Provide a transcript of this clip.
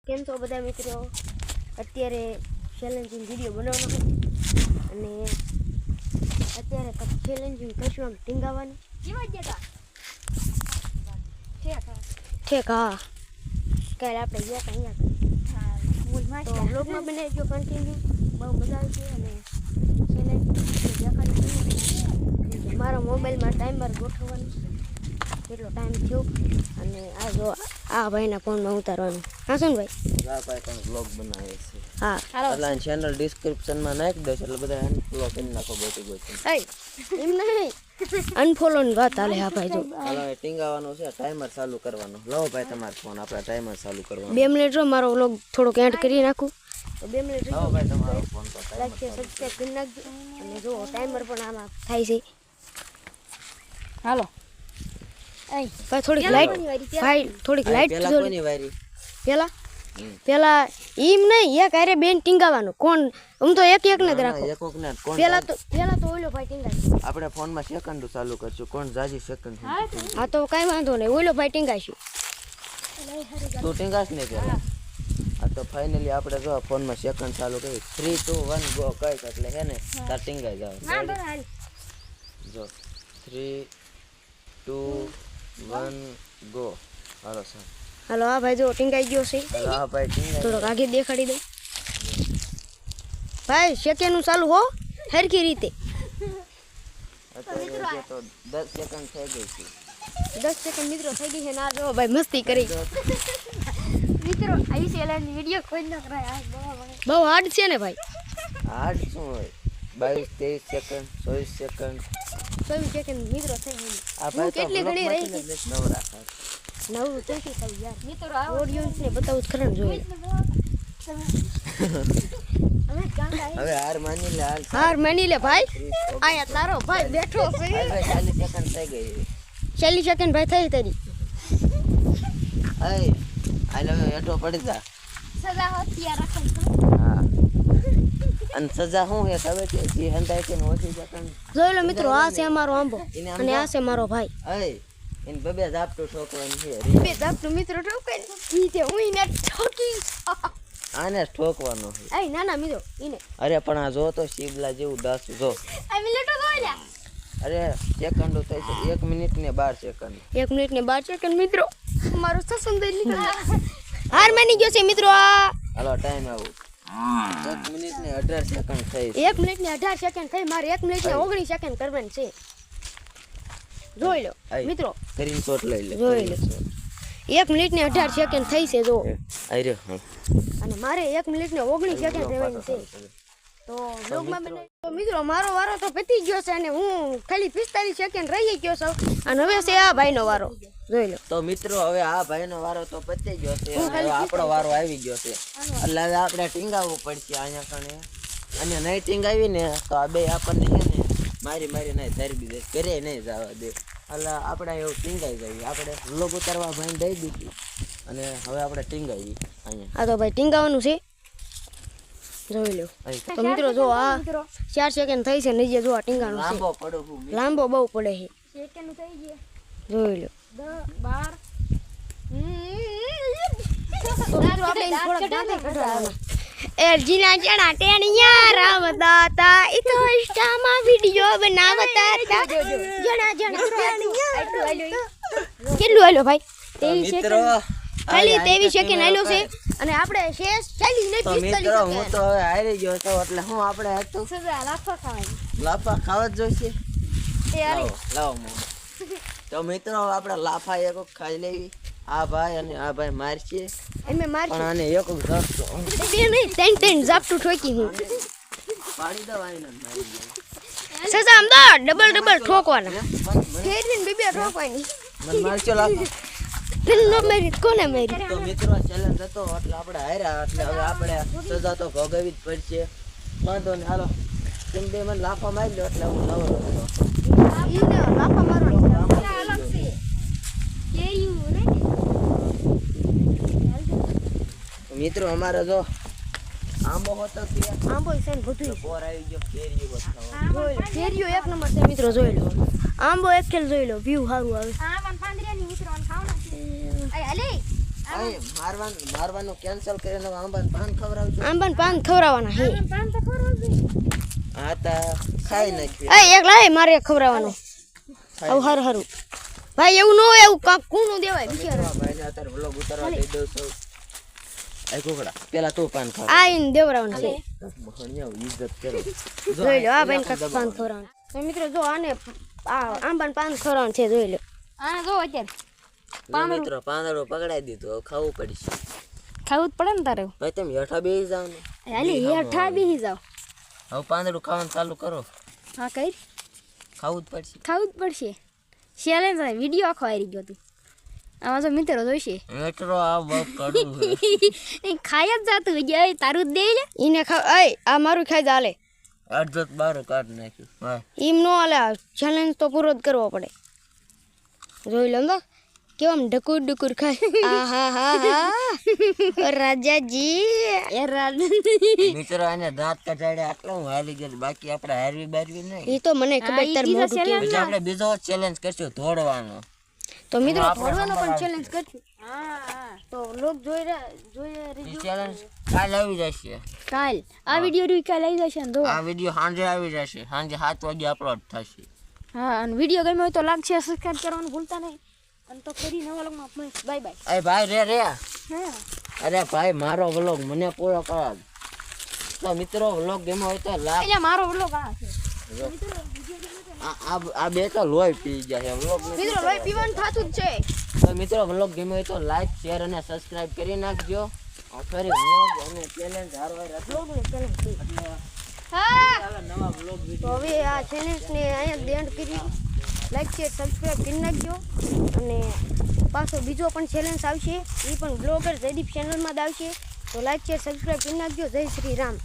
કેમ છો બધા મિત્રો? અત્યારે ચેલેન્જિંગ વિડીયો બનાવવાનો અને અત્યારે ચેલેન્જિંગ કરશું આમ ટીંગાવાનું ઠીક. હા કાલે આપણે ગયા અહીંયા તો બ્લોગમાં બનાવી કન્ટિન્યુ, બહુ મજા આવશે. અને ચેલેન્જ દેખાડી મારા મોબાઈલમાં ટાઈમર ગોઠવવાનું કેટલો ટાઈમ થયો અને આ જો આ ભાઈના ફોનમાં ઉતારવાનું. હા શું ભાઈ? ભાઈ પણ બ્લોગ બનાવે છે. હા એટલે ચેનલ ડિસ્ક્રિપ્શનમાં નાખી દઈશ એટલે બધા અનફોલો કરી નાખો ગોતી. એમ નહીં, અનફોલો ની વાત હાલે. હા ભાઈ જો હાલો ટીંગાવાનું છે, ટાઈમર ચાલુ કરવાનું. લો ભાઈ તમારો ફોન, આપણે ટાઈમર ચાલુ કરવાનું. 2 મિનિટ જો મારો વ્લોગ થોડોક એડ કરી નાખું તો 2 મિનિટ લો ભાઈ તમારો ફોન પર લાઈક છે, સબસ્ક્રાઇબ કરી નાખજો. અને જો ટાઈમર પણ આમાં થાય છે. હાલો ભાઈ થોડીક લાઈટ, ભાઈ થોડીક લાઈટ પેલા કોની વારી? પેલા એમ નહીં, એક આરે બેન ટીંગાવાનું. કોણ? હું તો એક ને જ રાખો. પેલા તો ઓલો ભાઈ ટીંગાય. આપણે ફોનમાં સેકન્ડ ચાલુ કરશું, કોણ જાજી સેકન્ડ. હા તો કાંઈ વાંધો નહીં, ઓલો ભાઈ ટીંગાઈશું. તું ટીંગાશ ને પેલા. આ તો ફાઇનલી આપણે જો ફોનમાં સેકન્ડ ચાલુ કરી 3 2 1 ગો કઈ એટલે હે ને તાર ટીંગાઈ જાવ. જો 3 2 1 ગો. હાલો સર, હાલો. હા ભાઈ જો ટીંગાઈ ગયો છે. હા ભાઈ ટીંગાઈ. થોડોક આગે દેખાડી દઉં ભાઈ. સેકન્ડનું ચાલુ હો હરખી રીતે. અત્યારે તો 10 સેકન્ડ થઈ ગઈ છે. 10 સેકન્ડ મિત્રો થઈ ગઈ છે. ના જો ભાઈ મસ્તી કરી મિત્રો. આવી ચેલેન્જ વિડિયો કોઈ ન કરાય. બહુ હાર્ડ છે ને ભાઈ. હાર્ડ શું હોય? 22 23 સેકન્ડ 24 સેકન્ડ 24 સેકન્ડ મિત્રો થઈ ગઈ. આ ભાઈ કેટલી ઘણી રહી ગઈ? નવરા નવું થઈ થઈ યાર મિત્રો. ઓડિયન્સ ને બતાવું ખરા જોઈએ. હવે હાર માની લે. હાર માની લે ભાઈ. આયા તારો ભાઈ બેઠો છે. 40 સેકન્ડ થઈ ગઈ. 40 સેકન્ડ ભાઈ થઈ તારી. અય આ લે હેઠો પડી જા. સજા હોતી યાર રાખો. હા અને સજા શું હે ખબર છે? જે હંતાય છે ને ઓછી સેકન્ડ જોઈ લો મિત્રો. આ છે અમારો આંબો અને આ છે મારો ભાઈ. અય ઇન બબે ઝાપટું ઠોકવાનું છે. બે ઝાપટું મિત્રો ઠોકાય ઈ તે હું ને ઠોકી. આને ઠોકવાનો છે. એ ના ના મિત્રો ઈને. અરે પણ આ જો તો શિબલા જેવું દાસ જો. આ મિનિટો જોઈલા. અરે સેકન્ડો થાય છે 1 મિનિટ ને 12 સેકન્ડ. 1 મિનિટ ને 12 સેકન્ડ મિત્રો. મારો સસુંદર નીકળ. હાર માની ગયો છે મિત્રો. આ હાલો ટાઈમ આવો. 1 મિનિટ ને 18 સેકન્ડ થઈ. 1 મિનિટ ને 18 સેકન્ડ થઈ. મારે 1 મિનિટ ને 19 સેકન્ડ કરવાની છે. જોઈ લો મિત્રો. સ્ક્રીનશોટ લઈ લે. જોઈ લો 1 મિનિટ ને 18 સેકન્ડ થઈ છે જો. આઈ રે. અને મારે 1 મિનિટ ને 19 સેકન્ડ રહેવાની છે. તો બ્લોગમાં બને તો મિત્રો મારો વારો તો પતી ગયો છે અને હું ખાલી 45 સેકન્ડ રહી ગયો છું. અને હવે છે આ ભાઈનો વારો. જોઈ લો તો મિત્રો હવે આ ભાઈનો વારો તો પતી ગયો છે. હવે આપણો વારો આવી ગયો છે એટલે હવે આપણે ટીંગાવવું પડશે અહીંયા કણે. અને નહીં ટીંગાવી ને તો આ બે આપણને છે ને મારી નહીં ધરી દીધે ઘરે નહીં જવા દે. એટલે આપણે એવું ટીંગાઈ જઈએ. આપણે વ્લોગ ઉતારવા ભાઈને દઈ દીધી અને હવે આપણે ટીંગાવી અહીંયા. આ તો ભાઈ ટીંગાવાનું છે. જોઈ લો તો મિત્રો જો આ 4 સેકન્ડ થઈ છે. નીચે જો આ ટીંગાનું છે. લાંબો પડો હું લાંબો બહુ પડે છે. સેકન્ડ થઈ ગયા. જોઈ લો 12 એરજીના જણા ટેણિયા રામદાતા ઈતો ઇન્સ્ટામાં વિડિયો બનાવતા હતા. જણા ટેણિયા કેટલું આલ્યો ભાઈ? 23 સેકન્ડ. ખાલી 23 સેકન્ડ આલ્યો છે અને આપણે શેષ 40 ને 45 મિત્રો હું તો હવે હારી ગયો તો એટલે હું આપણે હતું સજા લાફા ખાવાની. લાફા ખાવા જ જોઈશે. એ અરે લાવો મોઢું. તો મિત્રો આપણે લાફા એક ખાઈ લેવી. આ ભાઈ અને આ ભાઈ મારશે એમે માર પણ આને એક ઝાપટો બે નહીં ત્રણ ઝાપટું ઠોકી હું પાડી દો આઈને મારી. સજા આમ તો ડબલ ઠોકવાના. ફેરીને બે ઠોકવાની. મને મારજો લાફા. પેલો મારી કોને મારી? તો મિત્રો ચેલેન્જ હતો એટલે આપણે હાર્યા એટલે હવે આપણે સજા તો ભોગવવી જ પડશે. વાંધો નહીં હાલો. તેમ બે મને લાફા મારી લો એટલે હું નવરો હતો. ઈને લાફા મારવાની અલગ છે. મિત્રો અમારે જો આંબો હતો આંબો છે ને બધું બોર આવી ગયો. કેરીઓ એક નંબર છે મિત્રો. જોઈ લો આંબો એક ખેલ જોઈ લો. વ્યૂ સારું આવે. અહીં મારવાનું કેન્સલ કરીને આંબાને પાન ખવડાવજો. આંબાને પાન ખવડાવવાના હે હા તા ખાઈ નાખ્યું. એક લાય મારે ખવડાવવાનું આવું હારું હારું ભાઈ એવું ન હોય એવું કાક કૂણું દેવાય બિચારા ભાઈને અત્યારે વ્લોગ ઉતારવા દઈ દઉં છું. એ કુકડા પેલા તું પાન ખાવ. આ ઈન દેવરાવાનું છે ભણ્યા ઇજ્જત કરો. જોઈ લો આ ભાઈને કાક પાન ખવડાવવાનું તો મિત્રો જો આને આંબાને પાન ખવડાવવાનું છે જોઈ લો આને જો અત્યારે મિત્રો પાંદડો પકડાઈ દીધું હવે ખાવું પડશે. ખાવું જ પડે ને તારે ભાઈ તમે હેઠા બેસી જાવ ને. હાલી હેઠા બેસી જાવ હવે પાંદડું ખાવાનું ચાલુ કરો. હા કઈ ખાવું જ પડશે. ખાવું જ પડશે ચેલેન્જ વિડીયો આખો આવી ગયો તું આમાં જો મિત્રો જોઈશે મિત્રો આ બહુ કડવું છે. એ ખાય જ જાતું હોય તારું જ દે લે ઈને ખાવ એ આ મારું ખાઈ જા હાલે અડધો બારો કાઢી નાખ્યું. હા ઈમ નો હાલે ચેલેન્જ તો પૂરો જ કરવો પડે જોઈ લો તો કેમ ઢકુર ડુકુર ખાય આહાહા રાજાજી એ મિત્રો આને દાંત કઢાડ્યા આટલા હું હાલી ગયેલી. બાકી આપણે હારવી બારવી નહીં. એ તો મને ખબર તાર મોઢું કેવું પછી આપણે બીજો ચેલેન્જ કરશું દોડવાનો. તો મિત્રો દોડવાનો પણ ચેલેન્જ કરશું તો લોક જોઈ ચેલેન્જ કાલ આવી જશે. કાલ આ વિડિયો રી કાલ આવી જશે ને આ વિડિયો સાંજે આવી જશે. સાંજે 7 વાગે અપલોડ થશે. હા અને વિડિયો ગમ્યો હોય તો લાઈક શેર સબસ્ક્રાઇબ કરવાનું ભૂલતા નહીં અને તો ફરી નવા વ્લોગમાં બાય બાય. એ ભાઈ રે હા અરે ભાઈ મારો વ્લોગ મને પૂરો કરાવ. તો મિત્રો વ્લોગ ગમ્યો હોય તો લાઈક. એટલે મારો વ્લોગ આ છે આ બે તો લોહી પી ગયા છે વ્લોગ. મિત્રો લોહી પીવાનું થાતું જ છે તો મિત્રો વ્લોગ ગમ્યો હોય તો લાઈક શેર અને સબસ્ક્રાઇબ કરી નાખજો. ફરી વ્લોગ અને ચેલેન્જ હારવાર વ્લોગ ને ચેલેન્જ એટલે હા ચાલો નવા વ્લોગ તો હવે આ ચેલેન્જને અહીંયા એન્ડ કરી લાઈક શેર સબસ્ક્રાઇબ કરી નાખજો અને પાછો બીજો પણ ચેલેન્જ આવશે એ પણ બ્લોગર જયદીપ ચેનલમાં જ આવશે તો લાઈક શેર સબસ્ક્રાઇબ કરી નાખજો. જય શ્રી રામ.